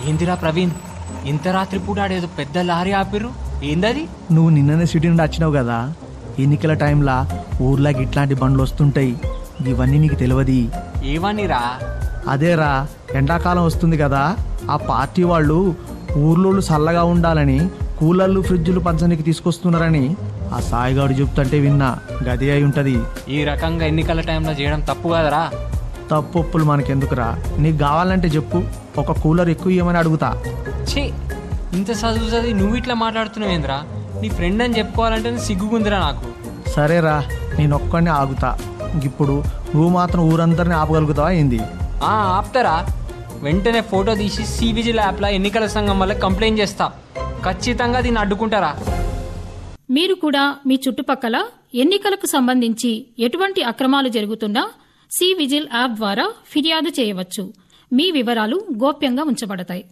ఏందిరా ప్రవీణ్, ఇంత రాత్రి పూట ఆడేదో పెద్ద లారీ ఆపిర్రు, ఏందది? నువ్వు నిన్ననే సిటీ నుండి వచ్చినావు కదా, ఎన్నికల టైంలా ఊర్లోకి ఇట్లాంటి బండ్లు వస్తుంటాయి. ఇవన్నీ నీకు తెలియదు. ఏమనిరా? అదేరా, ఎండాకాలం వస్తుంది కదా, ఆ పార్టీ వాళ్ళు ఊర్లోళ్ళు చల్లగా ఉండాలని కూలర్లు ఫ్రిడ్జ్లు పంచనికి తీసుకొస్తున్నారని ఆ సాయిగాడు చెప్తుంటే విన్నా. గది అయి ఉంటది. ఈ రకంగా ఎన్నికల టైంలో చేయడం తప్పు కదరా. తప్పులు మనకెందుకురా, నీకు కావాలంటే చెప్పు, ఒక కూలర్ ఎక్కువ ఇవ్వమని అడుగుతా. ఛీ, ఇంత చదువు నువ్వు ఇట్లా మాట్లాడుతున్నావేంద్రా? నీ ఫ్రెండ్ అని చెప్పుకోవాలంటే సిగ్గుకుందిరా నాకు. సరేరా, నేను ఒక్కడిని ఆగుతా. ఇప్పుడు నువ్వు మాత్రం ఊరందరినీ ఆపగలుగుతావా ఏంది? ఆపుతారా? వెంటనే ఫోటో తీసి సి విజిల్ యాప్లో ఎన్నికల సంఘం వల్ల కంప్లైంట్ చేస్తా. ఖచ్చితంగా దీన్ని అడ్డుకుంటారా? మీరు కూడా మీ చుట్టుపక్కల ఎన్నికలకు సంబంధించి ఎటువంటి అక్రమాలు జరుగుతున్నా సి విజిల్ యాప్ ద్వారా ఫిర్యాదు చేయవచ్చు. మీ వివరాలు గోప్యంగా ఉంచబడతాయి.